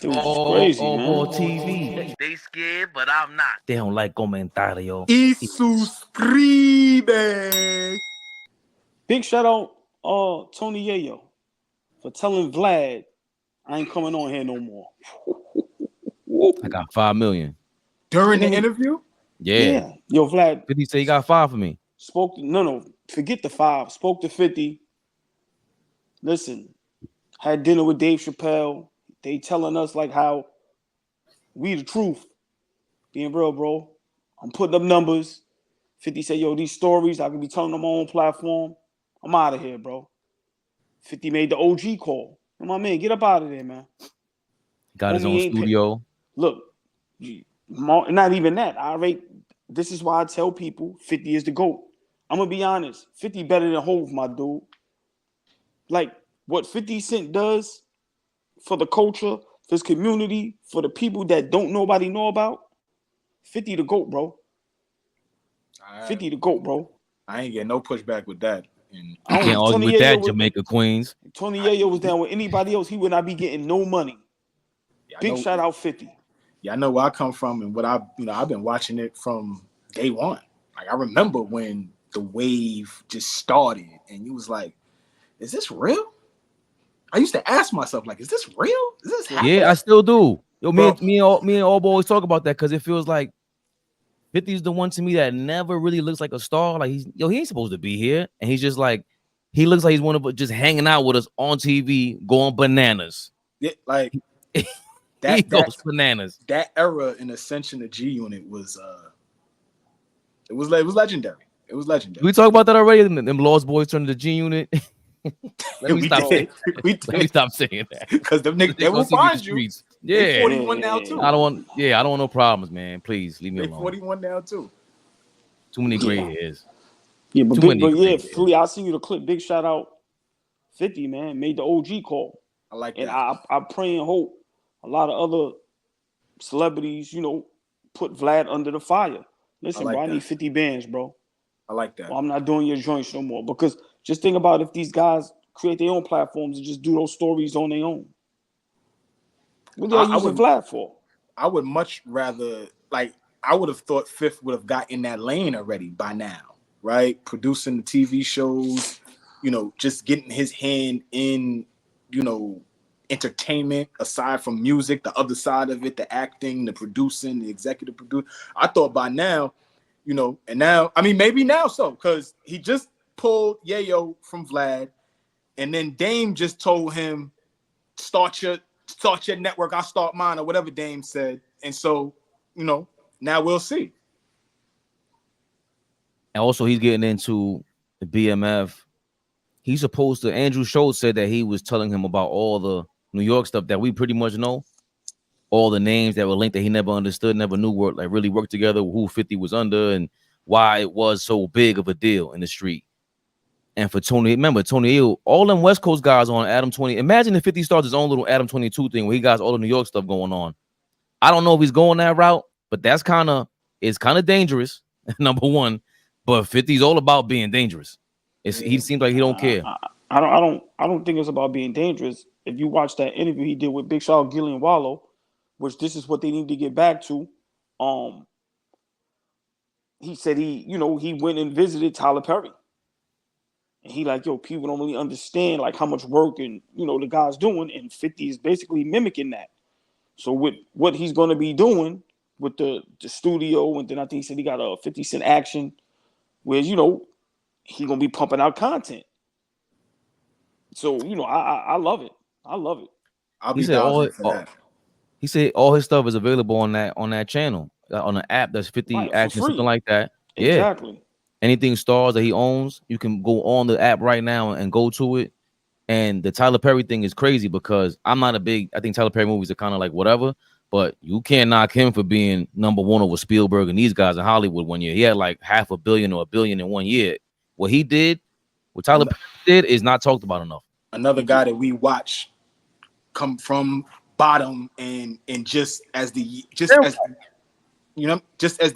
It was just crazy, man. AllBall TV. They scared, but I'm not. They don't like comentario. Y suscribe. Big shout out Tony Yayo for telling Vlad I ain't coming on here no more. I got 5 million. During the interview? Yeah. Yo, Vlad. 50 said he got 5 for me. Forget the 5. Spoke to 50. Listen, had dinner with Dave Chappelle. They telling us like how we the truth. Being real, bro. I'm putting up numbers. 50 said, yo, these stories, I can be telling them on my own platform. I'm out of here, bro. 50 made the OG call. And my man, get up out of there, man. Got his own studio. Look, not even that. This is why I tell people 50 is the GOAT. I'm going to be honest. 50 better than Hov, my dude. Like, what 50 Cent does for the culture, for his community, for the people that nobody know about, 50 the GOAT, bro. 50 the GOAT, bro. I ain't getting no pushback with that. You can't argue with that, Jamaica Queens. Tony Yayo was down with anybody else, he would not be getting no money. Big shout out 50. Yeah, I know where I come from and what I've been watching it from day one. Like I remember when the wave just started and you was like, is this real? I used to ask myself, like, is this real? Is this happening? Yeah, I still do. Yo, me and AllBall always talk about that because it feels like 50 is the one to me that never really looks like a star. Like he ain't supposed to be here. And he's just like, he looks like he's one of just hanging out with us on TV, going bananas. Yeah, like he goes bananas. That era in Ascension to G Unit was legendary. It was legendary. We talked about that already. Them Lost Boys turned to G Unit. Let me stop saying that. Because them niggas, they will find you. Yeah. They 41 now too. I don't want no problems, man. Please leave me alone. 41 now too. Too many gray hairs. Yeah, but Philly, I'll send you the clip. Big shout out 50, man. Made the OG call. I like that. And I pray and hope a lot of other celebrities, put Vlad under the fire. Listen, I need 50 bands, bro. I like that. Well, I'm not doing your joints no more. Because just think about if these guys create their own platforms and just do those stories on their own. What are they using Vlad for? I would much rather, I would have thought Fifth would have got in that lane already by now, right? Producing the TV shows, just getting his hand in, entertainment aside from music, the other side of it, the acting, the producing, the executive producer. I thought by now, and now, I mean, maybe now so, because he just pulled Yayo from Vlad, and then Dame just told him, start your network, I'll start mine, or whatever Dame said. And so, now we'll see. And also he's getting into the BMF. He's supposed to, Andrew Schultz said that he was telling him about all the New York stuff that we pretty much know. All the names that were linked that he never understood, never knew really worked together, who 50 was under and why it was so big of a deal in the street. And for Tony, remember Tony Hill, all them West Coast guys on Adam 20. Imagine if 50 starts his own little Adam 22 thing where he got all the New York stuff going on. I don't know if he's going that route, but it's kind of dangerous, number one. But 50's all about being dangerous. He seems like he don't care. I don't think it's about being dangerous. If you watch that interview he did with Big Shot, Gillian Wallow, which this is what they need to get back to. He said he went and visited Tyler Perry. And he like, yo, people don't really understand like how much work and the guy's doing, and 50 is basically mimicking that. So with what he's gonna be doing with the studio, and then I think he said he got a 50 Cent action, where he gonna be pumping out content. So I love it. I love it. He said all his stuff is available on that channel, on the app that's 50 action, something like that. Exactly. Yeah. Anything stars that he owns, you can go on the app right now and go to it. And the Tyler Perry thing is crazy because I think Tyler Perry movies are kind of like whatever, but you can't knock him for being number one over Spielberg and these guys in Hollywood one year. He had like $500 million or $1 billion in 1 year. What Tyler Perry did is not talked about enough. Another guy that we watch come from bottom and just as the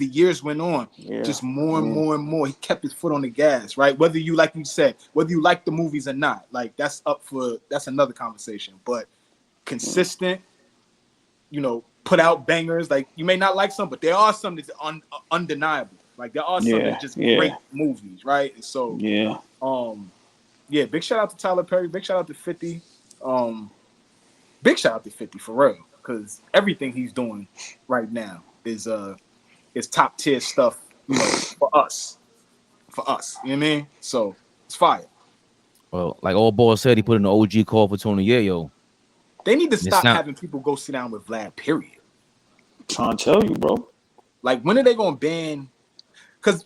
years went on, just more and more and more, he kept his foot on the gas, right? Whether you, like you said, whether you like the movies or not, like that's another conversation. But consistent, you know, put out bangers. Like you may not like some, but there are some that's undeniable. Like there are some that's just great movies, right? And so yeah, big shout out to Tyler Perry, big shout out to 50. Big shout out to 50 for real, because everything he's doing right now is top tier stuff, you know, for us. You know what I mean? So it's fire. Well, like AllBall said, he put in an OG call for Tony Yayo. They need to stop having people go sit down with Vlad, period. I'm trying to tell you, bro. Like, when are they going to ban? Because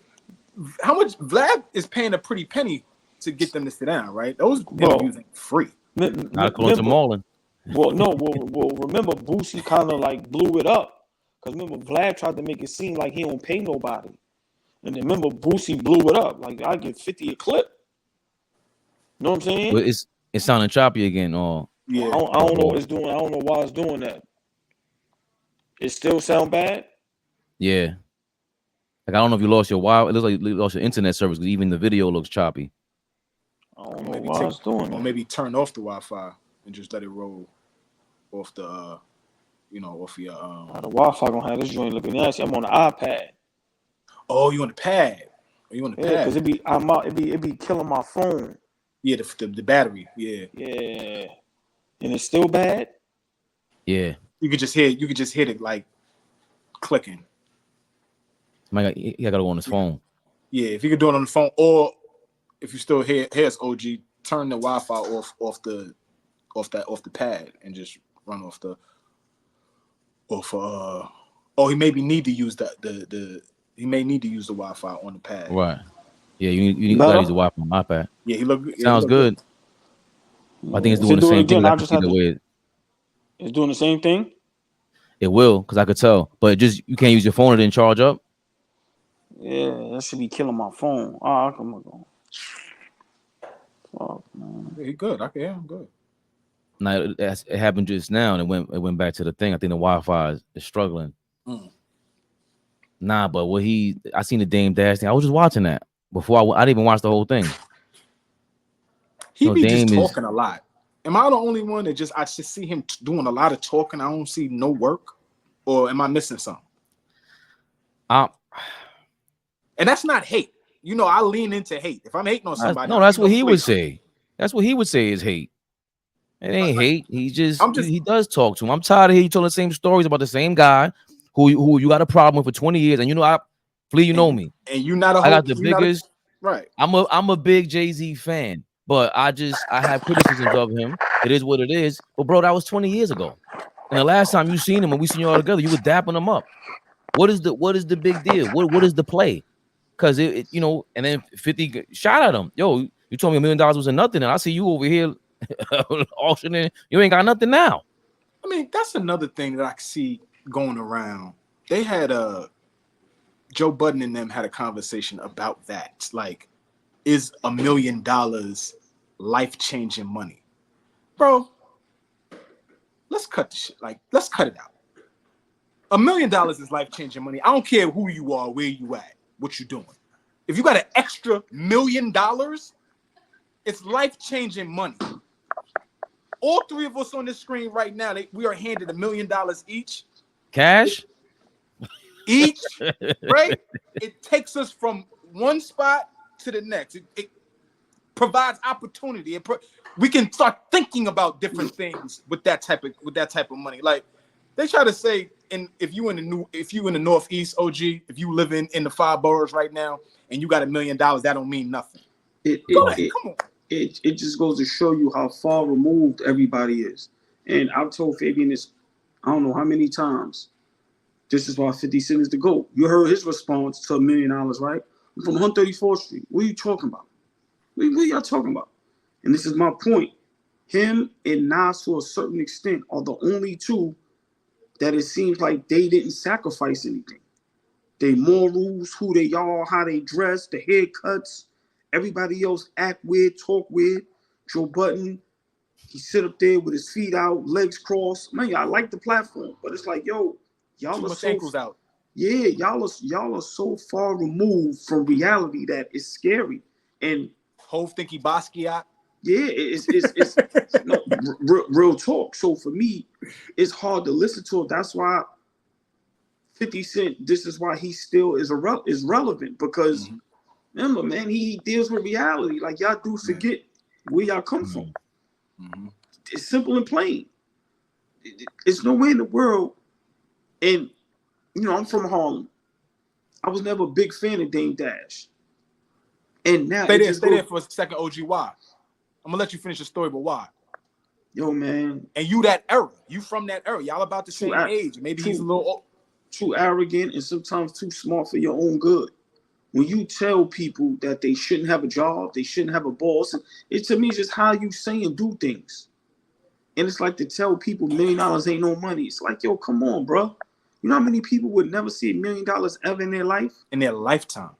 how much Vlad is paying a pretty penny to get them to sit down, right? Those interviews ain't free. Not according to Marlon. Well, no, well, remember Boosie kind of like blew it up. Because remember, Vlad tried to make it seem like he don't pay nobody. And then remember, Boosie blew it up. Like, I get 50 a clip. You know what I'm saying? But it's sounding choppy again. Yeah. I don't know what it's doing. I don't know why it's doing that. It still sound bad? Yeah. Like, I don't know if you lost your Wi-Fi. It looks like you lost your internet service because even the video looks choppy. I don't know why it's doing that. Or maybe turn off the Wi-Fi and just let it roll off the, off your... The Wi-Fi gonna have this joint looking nasty. I'm on the iPad. Oh, you on the pad? Pad? Because it be killing my phone. Yeah, the battery. Yeah. Yeah. And it's still bad? Yeah. You could just hit it like clicking. He gotta go on his phone. Yeah, if you could do it on the phone, or if you still here's OG, turn the Wi-Fi off the pad and just run off the he maybe need to use he may need to use the Wi-Fi on the pad. Right. Yeah, you need to use the Wi-Fi on my pad. Yeah, he look sounds good. I think it's doing the same thing. It's doing the same thing. It will, because I could tell, but you can't use your phone and then charge up. Yeah, that should be killing my phone. Oh, come on. Fuck, man. Yeah, he good. I'm good. Now it happened just now, and it went back to the thing. I think the Wi-Fi is struggling. Nah, but I seen the Dame Dash thing. I was just watching that before I didn't even watch the whole thing. He be just talking a lot. Am I the only one that I just see him doing a lot of talking? I don't see no work, or am I missing something? And that's not hate. You know, I lean into hate. If I'm hating on somebody, no, that's what he would say. That's what he would say is hate. It ain't hate. He does talk to him. I'm tired of hearing you telling the same stories about the same guy who you got a problem with for 20 years, and you know, Flea, you know me. And you not a I got the biggest. Right. I'm a big Jay-Z fan, but I have criticisms of him. It is what it is. But bro, that was 20 years ago. And the last time you seen him when we seen you all together, you were dapping him up. What is the big deal? What is the play? Because it you know, and then 50 shot at him. Yo, you told me $1 million was nothing, and I see you over here auctioning. You ain't got nothing now. I mean, that's another thing that I see going around. They had Joe Budden and them had a conversation about that. Like, is $1 million life-changing money? Bro, let's cut the shit. Like, let's cut it out. $1 million is life-changing money. I don't care who you are, where you at, what you doing. If you got an extra $1 million, it's life-changing money. All three of us on this screen right now, we are handed $1 million each. Cash? Each, right? It takes us from one spot to the next. It provides opportunity. We can start thinking about different things with that type of money. Like, they try to say, if you in the Northeast, OG, if you live in the 5 boroughs right now and you got $1 million, that don't mean nothing. Come on. It just goes to show you how far removed everybody is. And I've told Fabian this, I don't know how many times. This is why 50 Cent is the GOAT. You heard his response to $1 million, right? I'm from 134th Street. What are you talking about? What are y'all talking about? And this is my point. Him and Nas, to a certain extent, are the only two that it seems like they didn't sacrifice anything. Their morals, who they are, how they dress, the haircuts, everybody else act weird, talk weird. Joe Budden, he sit up there with his feet out, legs crossed. Man, I like the platform, but it's like, yo, y'all are so ankles out. Yeah, y'all are so far removed from reality that it's scary. And Hove think he Basquiat. Yeah, it's no real talk. So for me, it's hard to listen to it. That's why 50 Cent. This is why he still is relevant because remember, man, he deals with reality. Like y'all do forget where y'all come from. It's simple and plain. It's nowhere in the world. And you know, I'm from Harlem. I was never a big fan of Dame Dash. And now stay there for a second, OG. Why? I'm gonna let you finish the story, but why? Yo, man. And you that era. You from that era. Y'all about the same age. Maybe he's a little old. Too arrogant and sometimes too smart for your own good. When you tell people that they shouldn't have a job, they shouldn't have a boss, it to me is just how you say and do things. And it's like to tell people $1 million ain't no money. It's like, yo, come on, bro. You know how many people would never see $1 million ever in their life? In their lifetime.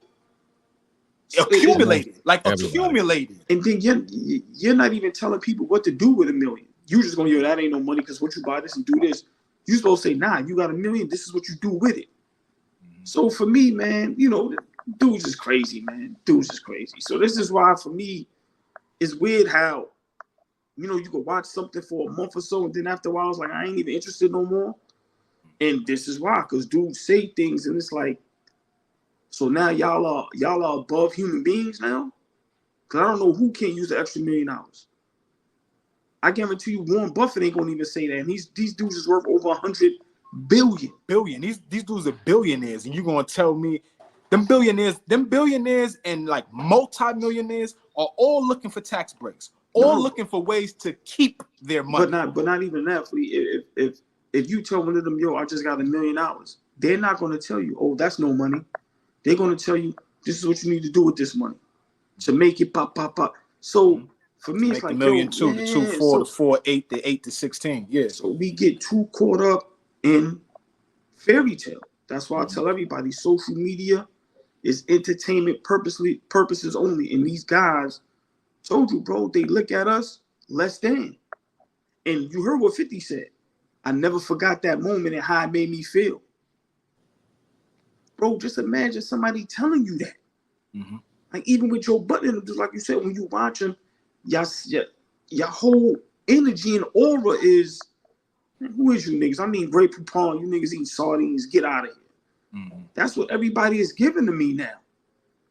Accumulated. Like everybody. Accumulated. And then you're not even telling people what to do with $1 million. You just going, yo, that ain't no money because what you buy this and do this. You supposed to say, nah, you got $1 million. This is what you do with it. So for me, man, you know, dude's just crazy, man. Dude's just crazy. So this is why for me, it's weird how, you know, you could watch something for a month or so, and then after a while, I was like, I ain't even interested no more. And this is why, because dudes say things, and it's like, so now y'all are above human beings now? Because I don't know who can't use the extra $1 million. I guarantee you Warren Buffett ain't gonna even say that. And these dudes is worth over 100 billion. These dudes are billionaires, and you're gonna tell me them billionaires and like multi-millionaires are all looking for tax breaks, all looking for ways to keep their money. But not even that. If you tell one of them, yo, I just got $1 million, they're not gonna tell you, oh, that's no money. They're gonna tell you this is what you need to do with this money to make it pop. So for me, it's like $1 million, the 2, 4, the 4, 8, the 8 to 16. Yeah. So we get too caught up in fairy tale. That's why I tell everybody social media is entertainment purposes only. And these guys told you, bro, they look at us less than. And you heard what 50 said. I never forgot that moment and how it made me feel. Bro, just imagine somebody telling you that. Like even with Joe Budden, just like you said, when you watch him, your whole energy and aura is, man, who is you niggas? I mean, Ray Poupon, you niggas eating sardines, get out of here. That's what everybody is giving to me now.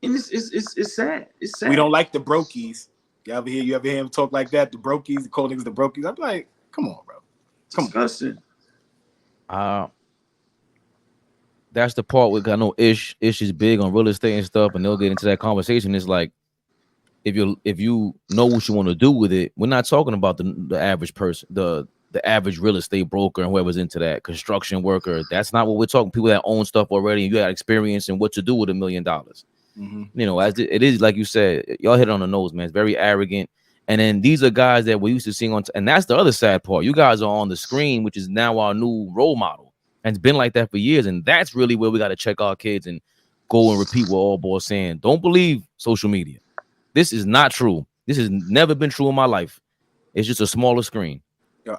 And it's sad. It's sad. We don't like the brokies. You ever hear him talk like that? The brokies, the cold niggas, the brokies. I'm like, come on, bro. Come disgusting. On. That's the part where I know Ish is big on real estate and stuff, and they'll get into that conversation. It's like, if you know what you want to do with it, we're not talking about the average person, the average real estate broker and whoever's into that, construction worker. That's not what we're talking. People that own stuff already and you got experience in what to do with $1 million. You know, as it is, like you said, y'all hit it on the nose, man. It's very arrogant. And then these are guys that we used to see on, and that's the other sad part. You guys are on the screen, which is now our new role model, and it's been like that for years. And that's really where we got to check our kids and go and repeat what AllBall saying. Don't believe social media. This is not true. This has never been true in my life. It's just a smaller screen. Yo,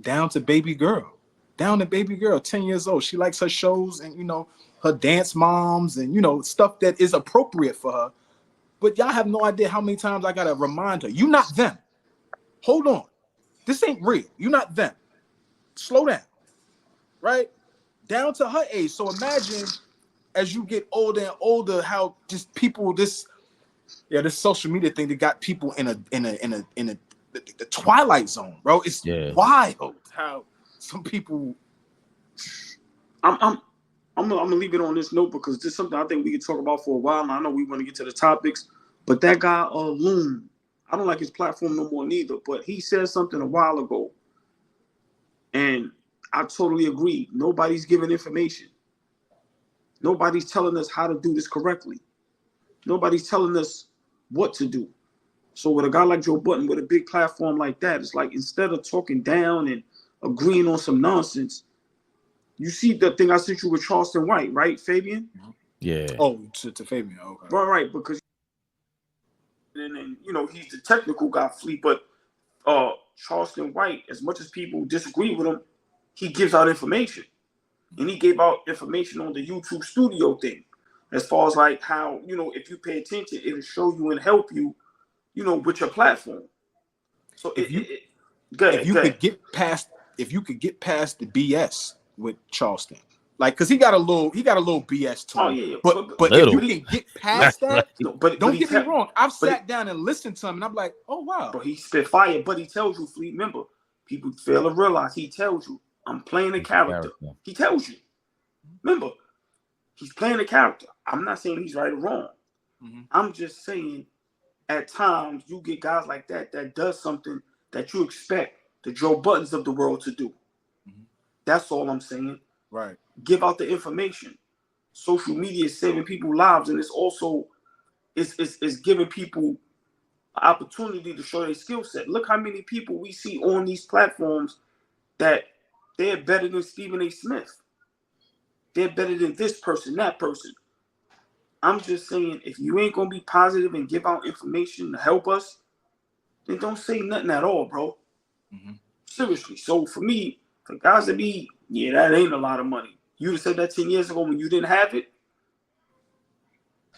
down to baby girl. Down to baby girl, 10 years old. She likes her shows and, you know, her dance moms and, you know, stuff that is appropriate for her. But y'all have no idea how many times I got to remind her, you not them. Hold on. This ain't real. You're not them. Slow down. Right? Down to her age. So imagine as you get older and older, how just people, this social media thing that got people in the twilight zone, bro. It's wild how some people. I'm gonna leave it on this note because this is something I think we can talk about for a while. And I know we want to get to the topics, but that guy Loon, I don't like his platform no more neither. But he said something a while ago, and I totally agree. Nobody's giving information. Nobody's telling us how to do this correctly. Nobody's telling us what to do. So with a guy like Joe Budden with a big platform like that, it's like instead of talking down and agreeing on some nonsense, you see the thing I sent you with Charleston White, right, Fabian? Yeah. Oh, to Fabian. Okay. Right, because and you know he's the technical guy, Fleet, but Charleston White, as much as people disagree with him, he gives out information. And he gave out information on the YouTube studio thing. As far as like how, you know, if you pay attention, it'll show you and help you, you know, with your platform. So if you could get past the BS with Charleston, like, cause he got a little BS to him. Oh yeah, but if you can get past that, don't get me wrong. I've sat down and listened to him, and I'm like, oh wow. But he spit fire. But he tells you, Fleet. Remember, people fail to realize he tells you, I'm playing a character. He tells you. Remember, he's playing a character. I'm not saying he's right or wrong. Mm-hmm. I'm just saying, at times you get guys like that does something that you expect the Joe Buttons of the world to do. Mm-hmm. That's all I'm saying. Right. Give out the information. Social media is saving people's lives, and it's also it's giving people an opportunity to show their skill set. Look how many people we see on these platforms that they're better than Stephen A. Smith. They're better than this person, that person. I'm just saying, if you ain't gonna be positive and give out information to help us, then don't say nothing at all, bro. Mm-hmm. Seriously. So for me, for guys to be, yeah, that ain't a lot of money. You'd have said that 10 years ago when you didn't have it.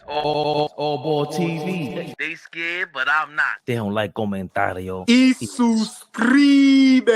AllBall TV. They scared, but I'm not. They don't like comentario. Y suscribe.